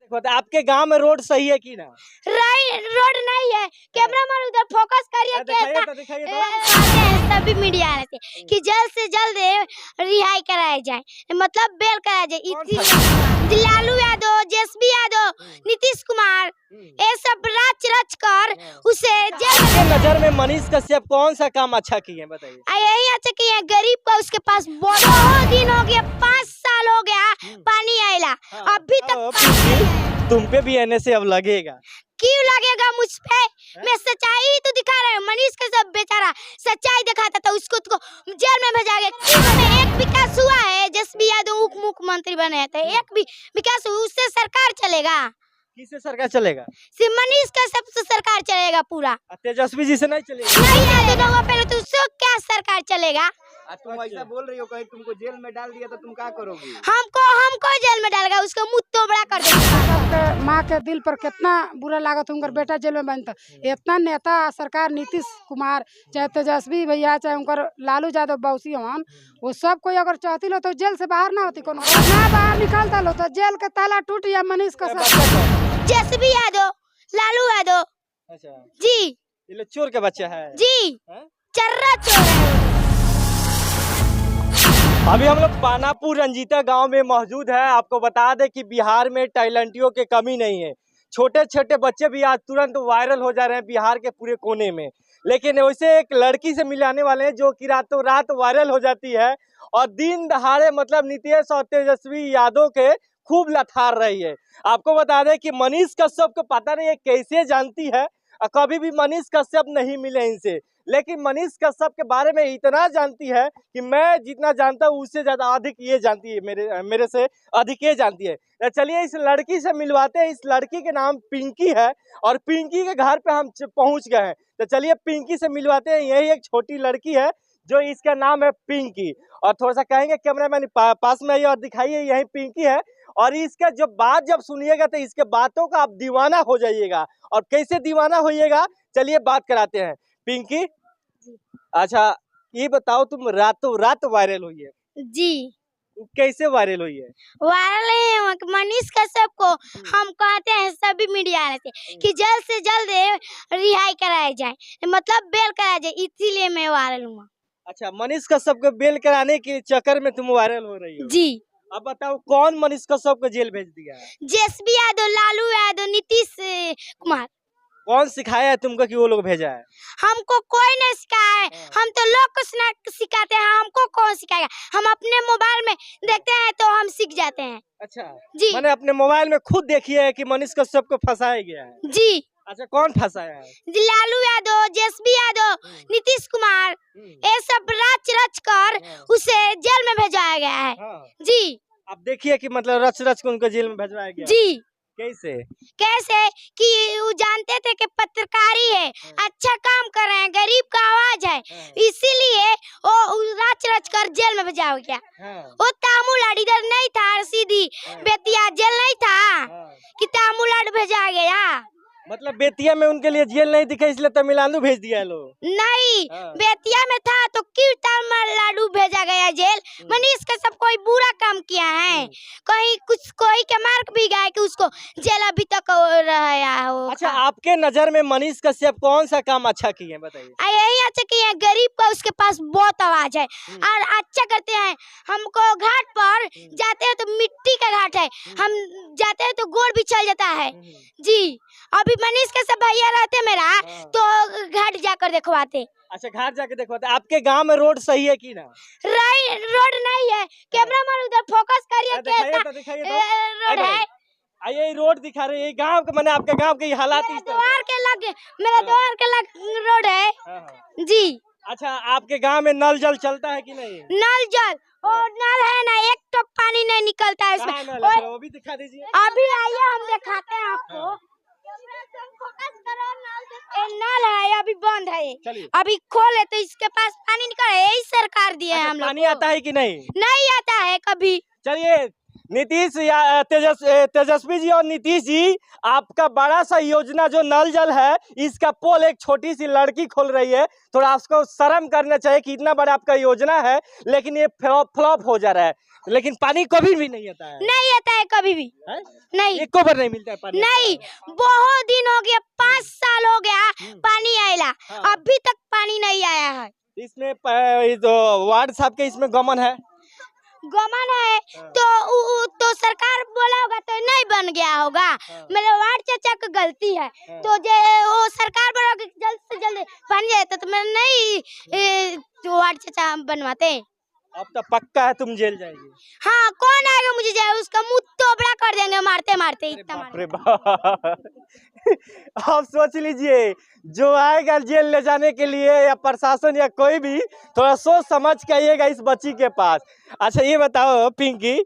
देखो, आपके गांव में रोड सही है कि ना? रोड नहीं है। कैमरा मैन उधर फोकस करिए। दिखाइए तो सभी मीडिया वाले से कि जल्द से जल्द रिहाई कराया जाए, मतलब बेल कराया जाए। लालू यादव, जेएसबी यादव, नीतीश कुमार, ये सब रच कर उसे आपके नजर में मनीष कश्यप कौन सा काम अच्छा किए हैं बताइए? यही अच्छा किए, गरीब का उसके पास बहुत दिन हो गया, 5 साल हो गया पानी आयला, अभी तक तुम पे भी एनएसए अब लगेगा। क्यों लगेगा मुझ पे? मैं सच्चाई तो दिखा रहा हूँ। मनीष का सब बेचारा सच्चाई दिखाता था, उसको तो जेल में भेजा गया। क्यों एक विकास हुआ है? जेएसबी यादव उप मुख्यमंत्री बने थे, एक भी विकास हुआ? उससे सरकार चलेगा? किससे सरकार चलेगा? सिर्फ मनीष का सबसे सरकार चलेगा पूरा। तेजस्वी जी से नहीं चलेगा? नहीं चलेगा वो, पहले तो उससे क्या सरकार चलेगा? तुम ऐसा बोल रही हो, कहीं तुमको जेल में डाल दिया तो तुम क्या करोगी? हमको जेल में डालेगा, उसका मुंह तोबड़ा कर देगा। माँ के दिल पर कितना बुरा लागत उनका बेटा जेल में बनता। इतना नेता सरकार, नीतीश कुमार चाहे तेजस्वी भैया चाहे उनकर लालू यादव बौसी हन, वो सब कोई अगर चाहती लो तो जेल से बाहर ना होती, कोनो ना बाहर निकलता लो तो जेल का ताला टूट या मनीष का जेएसबी यादव, लालू यादव। अच्छा जी, ये चोर के बच्चा है जी, चर्रा चोर है। अभी हम लोग पानापुर रंजीता गांव में मौजूद है। आपको बता दें कि बिहार में टैलेंटियों की कमी नहीं है। छोटे छोटे बच्चे भी आज तुरंत वायरल हो जा रहे हैं बिहार के पूरे कोने में। लेकिन वैसे एक लड़की से मिलाने वाले हैं जो कि रातों रात वायरल हो जाती है और दिन दहाड़े मतलब नीतीश और तेजस्वी यादव के खूब लथार रही है। आपको बता दें कि मनीष कश्यप को पता नहीं है कैसे जानती है, कभी भी मनीष कश्यप नहीं मिले इनसे, लेकिन मनीष कश्यप के बारे में इतना जानती है कि मैं जितना जानता हूँ उससे ज्यादा अधिक ये जानती है, मेरे से अधिक ये जानती है। तो चलिए इस लड़की से मिलवाते हैं। इस लड़की के नाम पिंकी है और पिंकी के घर पे हम पहुंच गए हैं। तो चलिए पिंकी से मिलवाते हैं। यही एक छोटी लड़की है जो इसका नाम है पिंकी, और थोड़ा सा कहेंगे कैमरामैन पास में आइए और दिखाइए, यही पिंकी है। और इसका जब सुनिएगा तो इसके बातों का आप दीवाना हो जाइएगा। और कैसे दीवाना होइएगा चलिए बात कराते हैं। पिंकी, अच्छा ये बताओ, तुम रातों रात वायरल हुई है? जी। कैसे वायरल हुई है? वायरल है मनीष कश्यप को हम कहते हैं सभी मीडिया वाले से कि जल्द से जल्द रिहाई कराया जाए, मतलब बेल कराया जाए, इसीलिए मैं वायरल हुआ। अच्छा, मनीष कश्यप को बेल कराने के चक्कर में तुम वायरल हो रही हो? जी। अब बताओ कौन मनीष कश्यप को जेल भेज दिया है? जेएसबी यादव, लालू यादव, नीतीश कुमार। कौन सिखाया है तुमको कि वो लोग भेजा है? हमको कोई नहीं सिखाया है, हम तो लोग को सिखाते हैं। हमको कौन सिखाएगा? हम अपने मोबाइल में देखते हैं तो हम सीख जाते हैं। अच्छा जी, मैंने अपने मोबाइल में खुद देखी है कि मनीष कश्यप को फंसाया गया है। जी। अच्छा, कौन फंसाया है? लालू यादव, जेएसबी यादव, नीतीश कुमार, ये सब रच कर उसे जेल में भेजाया गया है। जी। आप देखिए कि मतलब रच को उनको जेल में भेजवाया गया। जी। कैसे कि वो जानते थे कि पत्रकारी है, अच्छा काम कर रहे हैं, गरीब का आवाज है, इसीलिए वो रच कर जेल में भेजा गया। वो तामुलाड इधर नहीं था, सीधी बेतिया जेल नहीं था कि तामुलाड भेजा गया। मतलब बेतिया में उनके लिए जेल नहीं दिखा इसलिए तमिलनाडु भेज दिया लोग? नहीं, बेतिया में था तो क्यों तमिलनाडु भेजा गया जेल? मनीष कश्यप कोई बुरा काम किया है? कहीं कुछ कोई के मार्क भी गया कि उसको जेल अभी तक रहा हो? अच्छा, आपके नजर में मनीष कश्यप कौन सा काम अच्छा किए हैं बताइए? यही अच्छा किए, गरीब का उसके पास बहुत आवाज है और अच्छा करते हैं। हमको घाट पर जाते हैं तो मिट्टी का घाट है, हम जाते हैं तो गोड़ भी चल जाता है। जी, अभी मनीष के सब भैया रहते मेरा तो घाट जाकर देखवाते। अच्छा, घाट जाके देखवाते। आपके गांव में रोड सही है कि ना? रोड नहीं है। कैमरा मैन उधर फोकस करिए। रोड है, ये रोड दिखा रहे हैं गांव के, मैंने आपके गांव के हालात मेरे द्वार के लग रोड है। जी। अच्छा, आपके गांव में नल जल चलता है कि नहीं? नल जल और नल है ना, एक टोक पानी नहीं निकलता है इसमें। वो भी दिखा दीजिए। अभी आइए हम दिखाते हैं आपको। नल है अभी बंद है, अभी खोले तो इसके पास पानी निकल है, यही सरकार दिए है हम लोग। पानी आता है कि नहीं? नहीं आता है कभी। चलिए नीतीश या तेजस्वी जी और नीतीश जी, आपका बड़ा सा योजना जो नल जल है, इसका पोल एक छोटी सी लड़की खोल रही है। थोड़ा आपको शर्म करना चाहिए कि इतना बड़ा आपका योजना है लेकिन ये फ्लॉप हो जा रहा है। लेकिन पानी कभी भी नहीं आता है। नहीं आता है कभी भी है? नहीं एक कोबर नहीं मिलता है पानी। नहीं बहुत दिन हो गया 5 साल हो गया पानी आयला हाँ। अभी तक पानी नहीं आया है। इसमें ये जो वार्ड साहब के इसमें गमन है। गमन है तो सरकार बोला होगा तो नहीं बन गया होगा। मेरे वार्ड चाचा की गलती है तो वो सरकार बोला कि जल्द से जल्द बन जाए तो मैं नहीं वार्ड चाचा बनवाते। अब तो पक्का है तुम जेल जाएगी। हाँ कौन आएगा मुझे जाए उसका मुंह तोबड़ा कर देंगे मारते मारते इतना बाप रे बाप। आप सोच लीजिए जो आएगा जेल ले जाने के लिए या प्रशासन या कोई भी थोड़ा सोच समझ के आइएगा इस बच्ची के पास। अच्छा ये बताओ पिंकी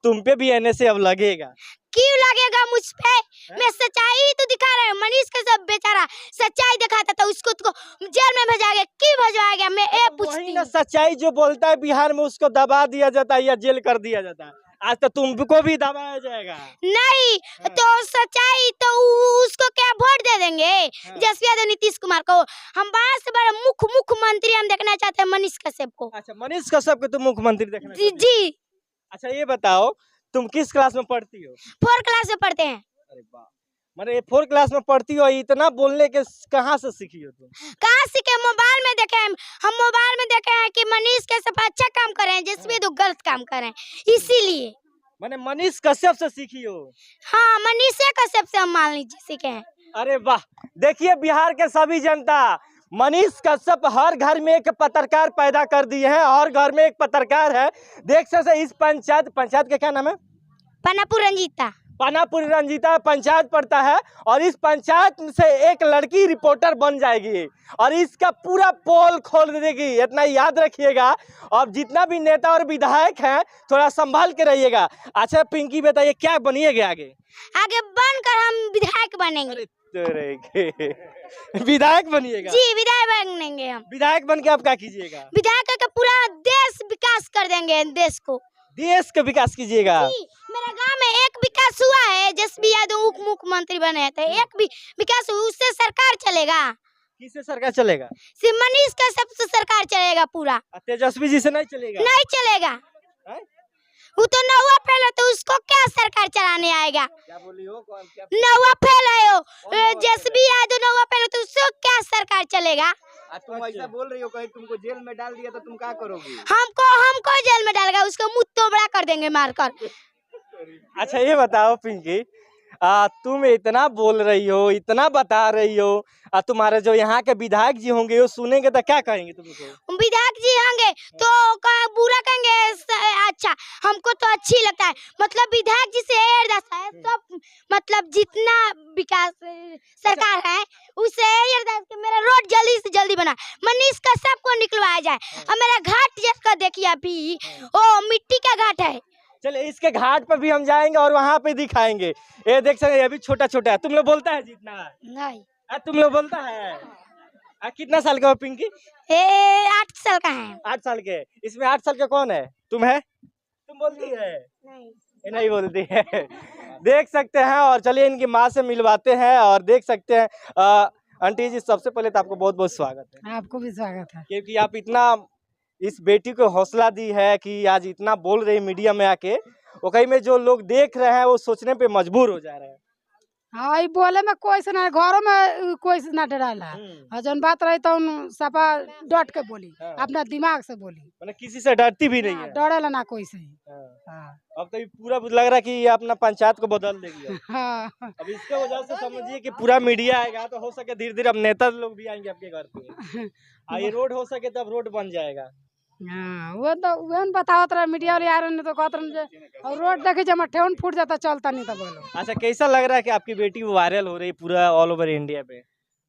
तुम पे भी एनएसए अब लगेगा। क्यों लगेगा मुझ पे? मैं सच्चाई ही तो दिखा रहा हूँ। मनीष का सब बेचारा सच्चाई दिखाता था उसको तो जेल में भेजा गया। क्यों भेजवाया गया मैं ये पूछती हूँ। सच्चाई जो बोलता है बिहार में उसको दबा दिया जाता है या जेल कर दिया जाता है। आज तो तुमको भी दबाया जाएगा। नहीं तो सच्चाई तो उसको क्या वोट दे देंगे जसपी यादव नीतीश कुमार को। हम बड़ा से बड़ा मुख्यमंत्री हम देखना चाहते हैं मनीष कश्यप को। अच्छा मनीष कश्यप को तुम मुख्यमंत्री देखना जी चाहते हो? जी। अच्छा ये बताओ तुम किस क्लास में पढ़ती हो? 4 क्लास में पढ़ते हैं। अरे वाह मैंने 4 क्लास में पढ़ती हो इतना बोलने के कहाँ से सीखी हो तुम? कहाँ सीखे? मोबाइल में देखे हम मोबाइल में देखे हैं कि मनीष कश्यप अच्छा काम कर रहे हैं जिसमें तो गलत काम कर रहे हैं इसीलिए। मैंने मनीष कश्यप से सीखी हो? हाँ मनीष कश्यप से हम मान लीजिए सीखे हैं। अरे वाह देखिए बिहार के सभी जनता मनीष कश्यप हर घर में एक पत्रकार पैदा कर दिए हैं। हर घर में एक पत्रकार है। देख सकते इस पंचायत का क्या नाम है? पानापुर रंजीता। पानापुर रंजीता पंचायत पड़ता है और इस पंचायत से एक लड़की रिपोर्टर बन जाएगी और इसका पूरा पोल खोल देगी। इतना याद रखिएगा। और जितना भी नेता और विधायक हैं थोड़ा संभाल के रहिएगा। अच्छा पिंकी बताइए क्या बनिएगा आगे? आगे बनकर हम विधायक बनेंगे। विधायक बनिएगा? जी विधायक बनेंगे हम। विधायक बन के आप क्या कीजिएगा? विधायक का पूरा देश विकास कर देंगे। देश को देश का विकास कीजिएगा? मेरे गांव में एक विकास हुआ है जसपी यादव उप मुख्यमंत्री बने थे। एक भी विकास उससे सरकार चलेगा। किससे सरकार चलेगा? सिर्फ मनीष का सबसे सरकार चलेगा पूरा। तेजस्वी जी से नहीं चलेगा? नहीं चलेगा। वो तो नौवा फेल है तो उसको क्या सरकार चलाने आएगा? क्या बोली हो? कौन क्या? नौवा फेल है वो जसपी यादव नौवा फेल है तो उसको क्या सरकार चलेगा? तुम ऐसा बोल रही हो कहीं तुमको जेल में डाल दिया तो तुम क्या करोगी? हमको जेल में डालेगा उसको मुंह तोबड़ा कर देंगे मारकर। अच्छा ये बताओ पिंकी तुम इतना बोल रही हो इतना बता रही हो तुम्हारे जो यहाँ के विधायक जी होंगे वो सुनेंगे तो क्या कहेंगे तुमको? विधायक जी होंगे तो बुरा कहेंगे। अच्छा हमको तो अच्छी लगता है। मतलब विधायक जी से अरदास है सब मतलब जितना विकास सरकार है उसे अरदास के मेरा रोड जल्दी से जल्दी बना मनीष का सबको निकलवाया जाए। और मेरा घाट जैसा देखिए अभी वो मिट्टी का घाट है। चलिए इसके घाट पर भी हम जाएंगे और वहाँ पे दिखाएंगे। ये देख सकते हैं अभी छोटा छोटा है। तुम लोग बोलता है जितना नहीं तुम लोग बोलता है कितना साल का हो पिंकी? 8 साल का है। 8 साल के। इसमें 8 साल का कौन है? तुम है? तुम बोलती है? नहीं बोलती है। देख सकते हैं और चलिए इनकी माँ से मिलवाते हैं और देख सकते हैं। आंटी जी सबसे पहले तो आपको बहुत बहुत स्वागत है। आपको भी स्वागत है क्योंकि आप इतना इस बेटी को हौसला दी है कि आज इतना बोल रही मीडिया में आके वो कहीं में जो लोग देख रहे हैं वो सोचने पे मजबूर हो जा रहे हैं। हाँ ये बोले में कोई से ना घरों में कोई से ना डराला। और जन बात रही तो सपा डट के बोली अपना दिमाग से बोली मतलब किसी से डरती भी नहीं है। डरेला ना कोई से। अब तो पूरा लग रहा है कि ये अपना पंचायत को बदल देगी। हाँ अब इसके वजह से समझिए कि पूरा मीडिया आएगा तो हो सके धीरे धीरे अब नेता लोग भी आएंगे आपके घर पे। ये रोड हो सके तब रोड बन जाएगा। हाँ वो तो बतावत रहे मीडिया वाले आ रहे नहीं तो कहते रहे और रोड देखे जब ठेवन फूट जाता चलता नहीं तो बोलो। अच्छा कैसा लग रहा है कि आपकी बेटी वायरल हो रही है पूरा ऑल ओवर इंडिया पे?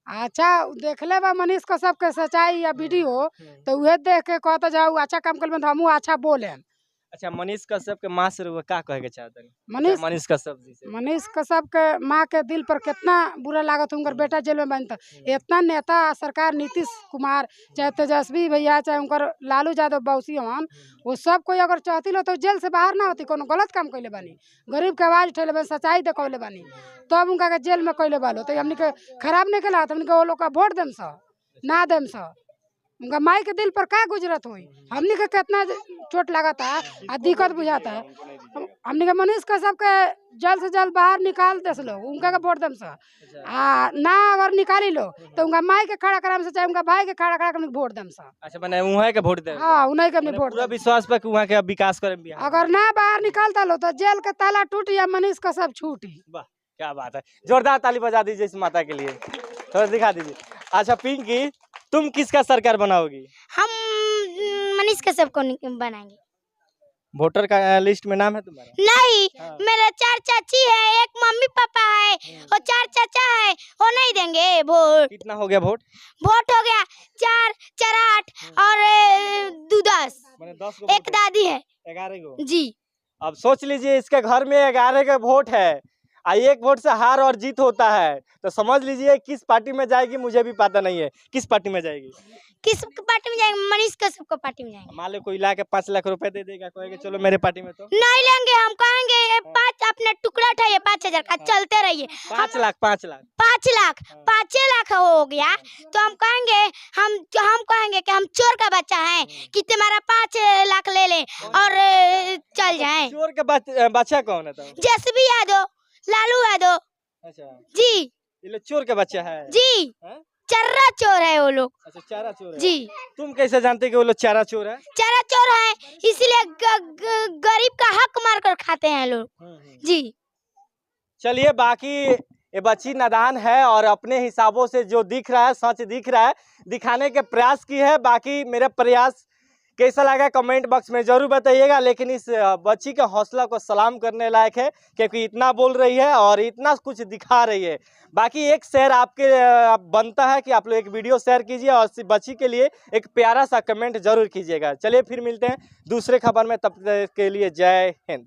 अच्छा देख ले बा मनीष का सबके सच्चाई या वीडियो तो वह देख के कहता जाओ अच्छा काम कर तो हम अच्छा बोले। अच्छा मनीष कश्यप के माँ से क्या कहे के चाहते हैं? मनीष कश्यप जी से मनीष कश्यप के माँ के दिल पर कितना बुरा लागत उनकर बेटा जेल में बनता। इतना नेता सरकार नीतीश कुमार चाहे तेजस्वी भैया चाहे उनकर लालू यादव बौसी हन वो सब कोई अगर चाहती लो तो जेल से बाहर ना होती। कोनो गलत काम कैले बानी गरीब के आवाज उठेले बानी सच्चाई देखौले बानी तब उनका के जेल में कैले बालो तो हमनी के खराब नहीं कैला हमनी के वो लोग का वोट देम स ना देम स। उनका माई के दिल पर क्या गुजरत हुई। हमने के कितना चोट लगा था और दिक्कत बुझाता है। हमने के मनीष कश्यप के जल्द से जल्द बाहर निकाल दे लो, उनका के वोट दम से ना अगर निकाली लो तो उनका माई के खड़ा कराम से चाहे उनका भाई के खड़ा करा के वोट दम से। अच्छा मैंने वहाँ के वोट दे। हाँ उन्हीं के वोट पूरा विश्वास पर कि वहाँ के विकास करें बिहार। अगर ना बाहर निकालता लो तो जेल के ताला टूट या मनीष कश्यप छूटी। वाह क्या बात है, जोरदार ताली बजा दीजिए इस माता के लिए, थोड़ा दिखा दीजिए। अच्छा पिंकी, तुम किसका सरकार बनाओगी? हम मनीष कश्यप को बनाएंगे। वोटर का लिस्ट में नाम है तुम्हारा? नहीं, हाँ। मेरे 4 चाची है, एक मम्मी पापा है और 4 चाचा है, वो नहीं देंगे वोट। कितना हो गया वोट? वोट हो गया 4 4 8 और 2 10। मैंने 10 को एक दादी है 11 को। जी। अब सोच लीजिए इसके घर में 11 का वोट है, एक वोट से हार और जीत होता है, तो समझ लीजिए किस पार्टी में जाएगी। मुझे भी पता नहीं है किस पार्टी में जाएगी। किस पार्टी में जाएंगे? मनीष कश्यप को पार्टी में जाएंगे। मान लो कोई ला के 5 लाख रुपए दे देगा, कहेगा चलो मेरे पार्टी में, तो नहीं लेंगे। हम कहेंगे ये 5 अपना टुकड़ा उठाइए 5000 का, चलते रहिए। 5 लाख 5 लाख 5 लाख 5 लाख हो गया तो हम कहेंगे हम कहेंगे कि हम चोर का बच्चा है कि तुम्हारा 5 लाख ले ले और चल जाए। चोर के बच्चा कौन है? तो जेसीबी यादव, लालू यादव अच्छा जी। ये लोग चोर के बच्चा है जी हैं? चर्रा चोर है वो लोग। अच्छा चारा चोर है जी। तुम कैसे जानते कि वो लोग चारा चोर है? चर्रा चोर है इसलिए गरीब का हक मार कर खाते हैं लोग जी। चलिए बाकी ये बच्ची नादान है और अपने हिसाबों से जो दिख रहा है सच दिख रहा है, दिखाने के प्रयास की है। बाकी मेरा प्रयास कैसा लगा कमेंट बॉक्स में जरूर बताइएगा। लेकिन इस बच्ची के हौसला को सलाम करने लायक है, क्योंकि इतना बोल रही है और इतना कुछ दिखा रही है। बाकी एक शेयर आपके बनता है कि आप लोग एक वीडियो शेयर कीजिए और इस बच्ची के लिए एक प्यारा सा कमेंट जरूर कीजिएगा। चलिए फिर मिलते हैं दूसरे खबर में, तब तक के लिए जय हिंद।